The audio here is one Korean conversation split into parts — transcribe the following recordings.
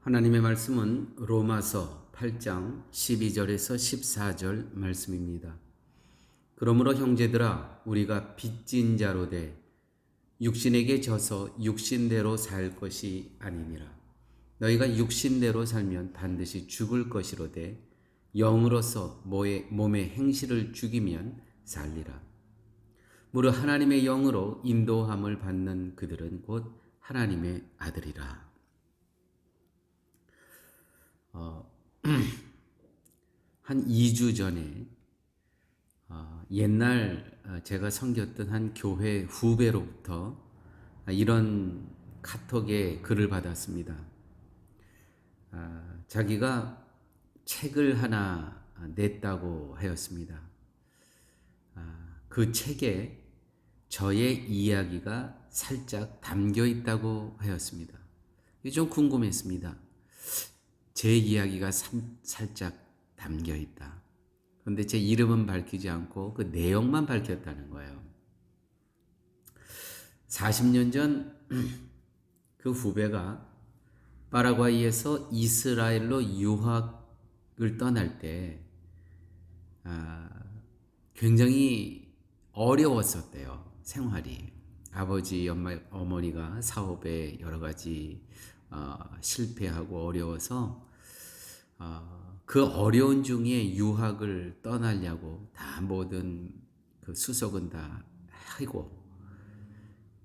하나님의 말씀은 로마서 8장 12절에서 14절 말씀입니다. 그러므로 형제들아 우리가 빚진 자로 돼 육신에게 져서 육신대로 살 것이 아니니라. 너희가 육신대로 살면 반드시 죽을 것이로되 영으로서 몸의 행실을 죽이면 살리라. 무릇 하나님의 영으로 인도함을 받는 그들은 곧 하나님의 아들이라. 한 2주 전에 옛날 제가 섬겼던 한 교회 후배로부터 이런 카톡에 글을 받았습니다. 자기가 책을 하나 냈다고 하였습니다. 그 책에 저의 이야기가 살짝 담겨 있다고 하였습니다. 이게 좀 궁금했습니다. 제 이야기가 살짝 담겨 있다. 그런데 제 이름은 밝히지 않고 그 내용만 밝혔다는 거예요. 40년 전 그 후배가 파라과이에서 이스라엘로 유학을 떠날 때 굉장히 어려웠었대요. 생활이. 아버지, 어머니가 사업에 여러 가지 실패하고 어려워서 그 어려운 중에 유학을 떠나려고 다 모든 그 수속은 다 하고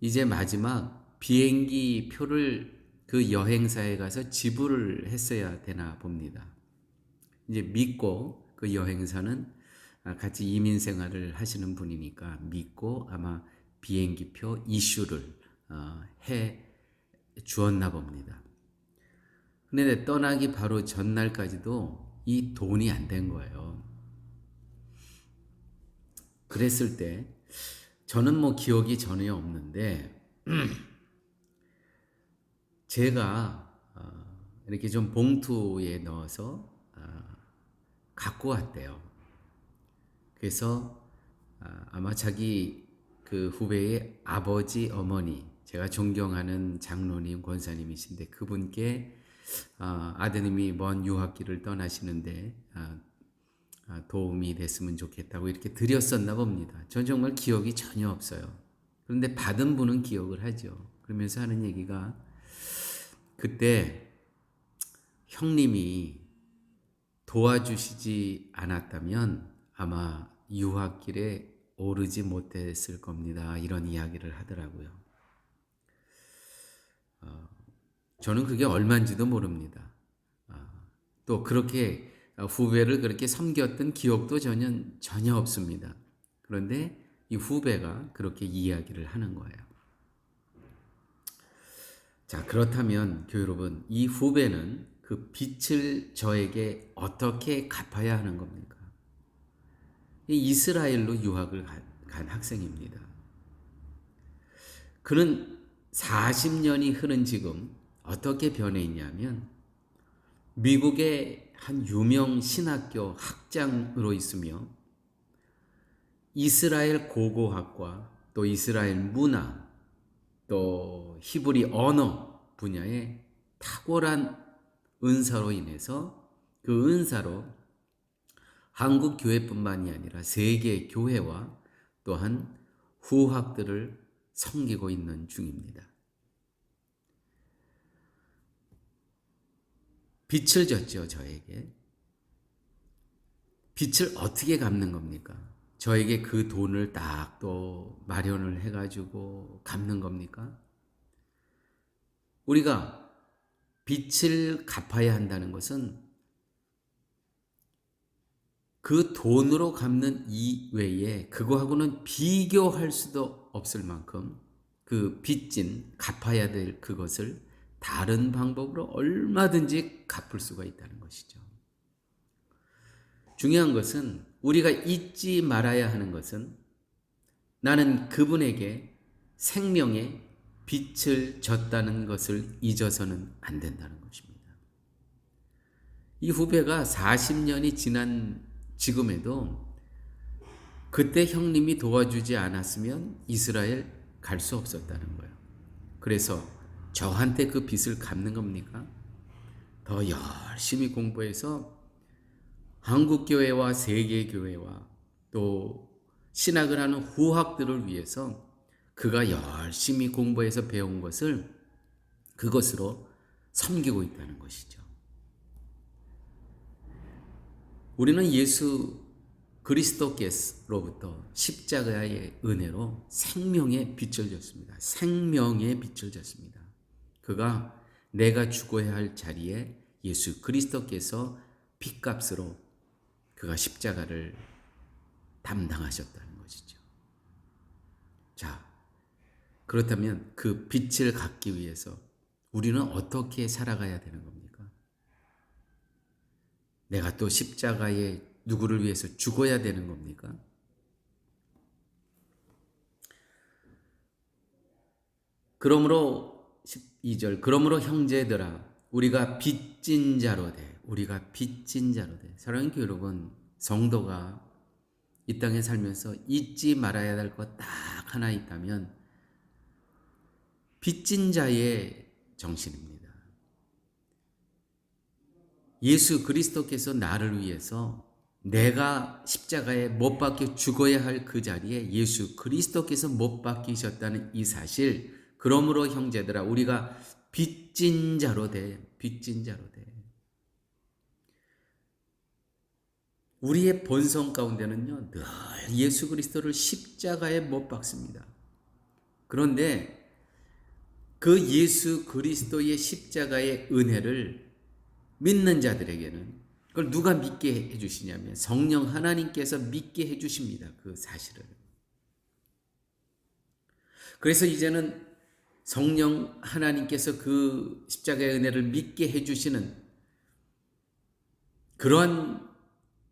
이제 마지막 비행기 표를 그 여행사에 가서 지불을 했어야 되나 봅니다. 이제 믿고 그 여행사는 같이 이민 생활을 하시는 분이니까 믿고 아마 비행기표 이슈를 해 주었나 봅니다. 근데 떠나기 바로 전날까지도 이 돈이 안 된 거예요. 그랬을 때 저는 뭐 기억이 전혀 없는데 제가 이렇게 좀 봉투에 넣어서 갖고 왔대요. 그래서 아마 자기 그 후배의 아버지, 어머니, 제가 존경하는 장로님, 권사님이신데 그분께 아드님이 먼 유학길을 떠나시는데 도움이 됐으면 좋겠다고 이렇게 드렸었나 봅니다. 전 정말 기억이 전혀 없어요. 그런데 받은 분은 기억을 하죠. 그러면서 하는 얘기가 그때 형님이 도와주시지 않았다면 아마 유학길에 오르지 못했을 겁니다. 이런 이야기를 하더라고요. 저는 그게 얼마인지도 모릅니다. 또 그렇게 후배를 그렇게 섬겼던 기억도 전혀 없습니다. 그런데 이 후배가 그렇게 이야기를 하는 거예요. 자, 그렇다면 교회 여러분, 이 후배는 그 빚을 저에게 어떻게 갚아야 하는 겁니까? 이스라엘로 유학을 간 학생입니다. 그는 40년이 흐른 지금 어떻게 변해 있냐면 미국의 한 유명 신학교 학장으로 있으며 이스라엘 고고학과 또 이스라엘 문화 또 히브리 언어 분야에 탁월한 은사로 인해서 그 은사로 한국 교회뿐만이 아니라 세계 교회와 또한 후학들을 섬기고 있는 중입니다. 빚을 졌죠, 저에게. 빚을 어떻게 갚는 겁니까? 저에게 그 돈을 딱 또 마련을 해가지고 갚는 겁니까? 우리가 빚을 갚아야 한다는 것은 그 돈으로 갚는 이외에 그거하고는 비교할 수도 없을 만큼 그 빚진 갚아야 될 그것을 다른 방법으로 얼마든지 갚을 수가 있다는 것이죠. 중요한 것은 우리가 잊지 말아야 하는 것은 나는 그분에게 생명의 빚을 졌다는 것을 잊어서는 안 된다는 것입니다. 이 후배가 40년이 지난 지금에도 그때 형님이 도와주지 않았으면 이스라엘 갈 수 없었다는 거예요. 그래서 저한테 그 빚을 갚는 겁니까? 더 열심히 공부해서 한국교회와 세계교회와 또 신학을 하는 후학들을 위해서 그가 열심히 공부해서 배운 것을 그것으로 섬기고 있다는 것이죠. 우리는 예수 그리스도께로부터 십자가의 은혜로 생명의 빛을 줬습니다. 생명의 빛을 줬습니다. 그가 내가 죽어야 할 자리에 예수 그리스도께서 핏값으로 그가 십자가를 담당하셨다는 것이죠. 자, 그렇다면 그 빛을 갖기 위해서 우리는 어떻게 살아가야 되는 겁니까? 내가 또 십자가에 누구를 위해서 죽어야 되는 겁니까? 그러므로 12절 그러므로 형제들아 우리가 빚진 자로 돼. 우리가 빚진 자로 돼. 사랑하는 교회 여러분, 성도가 이 땅에 살면서 잊지 말아야 될 것 딱 하나 있다면 빚진 자의 정신입니다. 예수 그리스도께서 나를 위해서 내가 십자가에 못 박혀 죽어야 할 그 자리에 예수 그리스도께서 못 박히셨다는 이 사실, 그러므로 형제들아 우리가 빚진 자로 돼. 빚진 자로 돼. 우리의 본성 가운데는요 늘 예수 그리스도를 십자가에 못 박습니다. 그런데 그 예수 그리스도의 십자가의 은혜를 믿는 자들에게는 그걸 누가 믿게 해주시냐면 성령 하나님께서 믿게 해주십니다. 그 사실을. 그래서 이제는 성령 하나님께서 그 십자가의 은혜를 믿게 해주시는 그런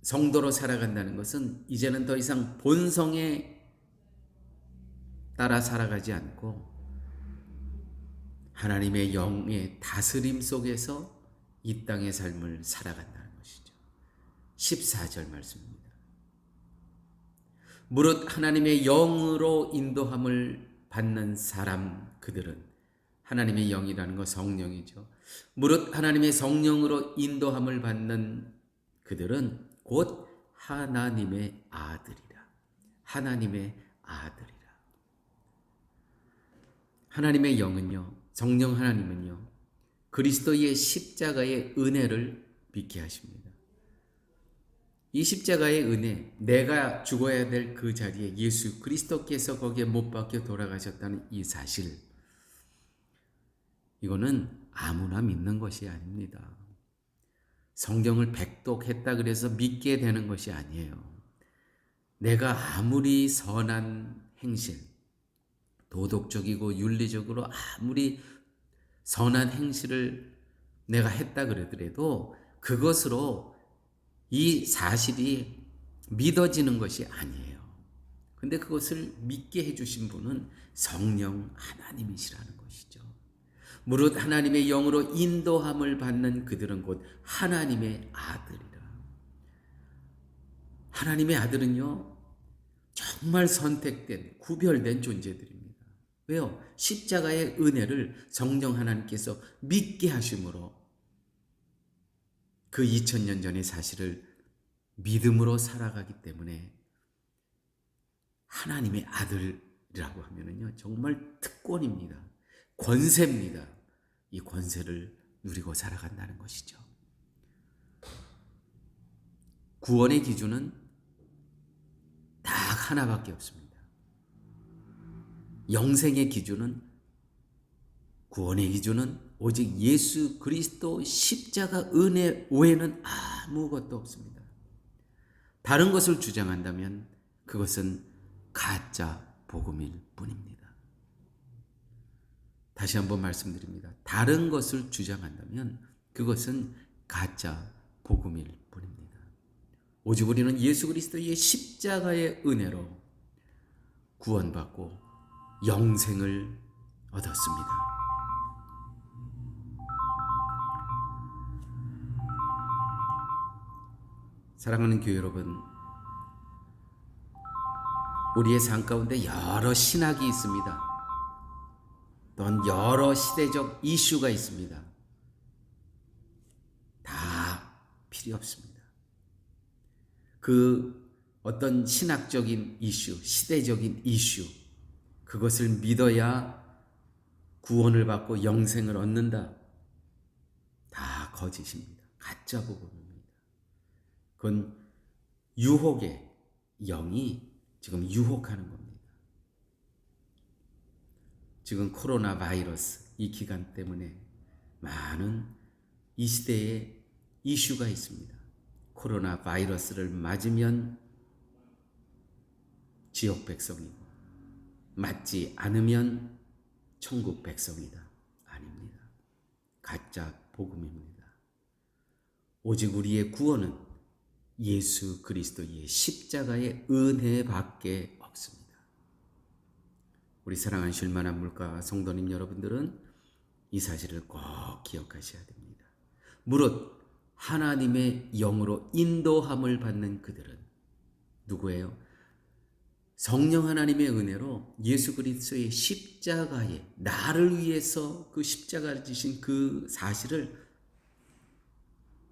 성도로 살아간다는 것은 이제는 더 이상 본성에 따라 살아가지 않고 하나님의 영의 다스림 속에서 이 땅의 삶을 살아간다는 것이죠. 14절 말씀입니다. 무릇 하나님의 영으로 인도함을 받는 사람 그들은, 하나님의 영이라는 것 성령이죠. 무릇 하나님의 성령으로 인도함을 받는 그들은 곧 하나님의 아들이라. 하나님의 아들이라. 하나님의 영은요, 성령 하나님은요, 그리스도의 십자가의 은혜를 믿게 하십니다. 이 십자가의 은혜, 내가 죽어야 될 그 자리에 예수 그리스도께서 거기에 못 박혀 돌아가셨다는 이 사실, 이거는 아무나 믿는 것이 아닙니다. 성경을 백독했다 그래서 믿게 되는 것이 아니에요. 내가 아무리 선한 행실, 도덕적이고 윤리적으로 아무리 선한 행실을 내가 했다 그러더라도 그것으로 이 사실이 믿어지는 것이 아니에요. 근데 그것을 믿게 해주신 분은 성령 하나님이시라는 것이죠. 무릇 하나님의 영으로 인도함을 받는 그들은 곧 하나님의 아들이라. 하나님의 아들은요, 정말 선택된, 구별된 존재들입니다. 왜요? 십자가의 은혜를 성령 하나님께서 믿게 하심으로 그 2000년 전의 사실을 믿음으로 살아가기 때문에 하나님의 아들이라고 하면은요, 정말 특권입니다. 권세입니다. 이 권세를 누리고 살아간다는 것이죠. 구원의 기준은 딱 하나밖에 없습니다. 영생의 기준은, 구원의 기준은 오직 예수 그리스도 십자가 은혜 외에는 아무것도 없습니다. 다른 것을 주장한다면 그것은 가짜 복음일 뿐입니다. 다시 한번 말씀드립니다. 다른 것을 주장한다면 그것은 가짜 복음일 뿐입니다. 오직 우리는 예수 그리스도의 십자가의 은혜로 구원받고 영생을 얻었습니다. 사랑하는 교회 여러분, 우리의 삶 가운데 여러 신학이 있습니다. 또한 여러 시대적 이슈가 있습니다. 길이 없습니다. 그 어떤 신학적인 이슈, 시대적인 이슈, 그것을 믿어야 구원을 받고 영생을 얻는다. 다 거짓입니다. 가짜 복음입니다. 그건 유혹의 영이 지금 유혹하는 겁니다. 지금 코로나 바이러스 이 기간 때문에 많은 이 시대에 이슈가 있습니다. 코로나 바이러스를 맞으면 지옥 백성이고 맞지 않으면 천국 백성이다. 아닙니다. 가짜 복음입니다. 오직 우리의 구원은 예수 그리스도의 십자가의 은혜밖에 없습니다. 우리 사랑하는 쉴만한 물가 성도님 여러분들은 이 사실을 꼭 기억하셔야 됩니다. 무릇 하나님의 영으로 인도함을 받는 그들은 누구예요? 성령 하나님의 은혜로 예수 그리스도의 십자가에 나를 위해서 그 십자가를 지신 그 사실을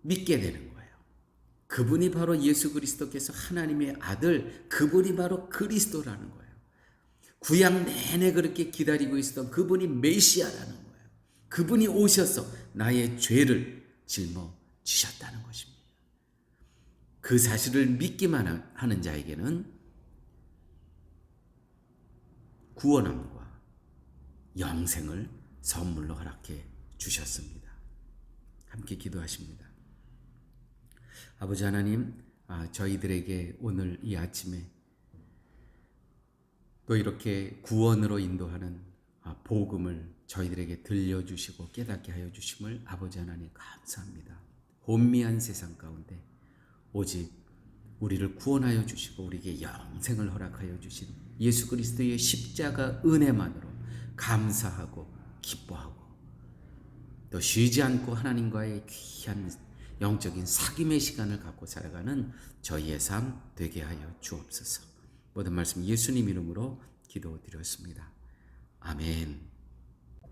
믿게 되는 거예요. 그분이 바로 예수 그리스도께서 하나님의 아들, 그분이 바로 그리스도라는 거예요. 구약 내내 그렇게 기다리고 있었던 그분이 메시아라는 거예요. 그분이 오셔서 나의 죄를 짊어지셨다는 것입니다. 그 사실을 믿기만 하는 자에게는 구원함과 영생을 선물로 허락해 주셨습니다. 함께 기도하십니다. 아버지 하나님, 저희들에게 오늘 이 아침에 또 이렇게 구원으로 인도하는 복음을 저희들에게 들려주시고 깨닫게 하여 주심을 아버지 하나님 감사합니다. 혼미한 세상 가운데 오직 우리를 구원하여 주시고 우리에게 영생을 허락하여 주신 예수 그리스도의 십자가 은혜만으로 감사하고 기뻐하고 또 쉬지 않고 하나님과의 귀한 영적인 사귐의 시간을 갖고 살아가는 저희의 삶 되게 하여 주옵소서. 모든 말씀 예수님 이름으로 기도드렸습니다. 아멘.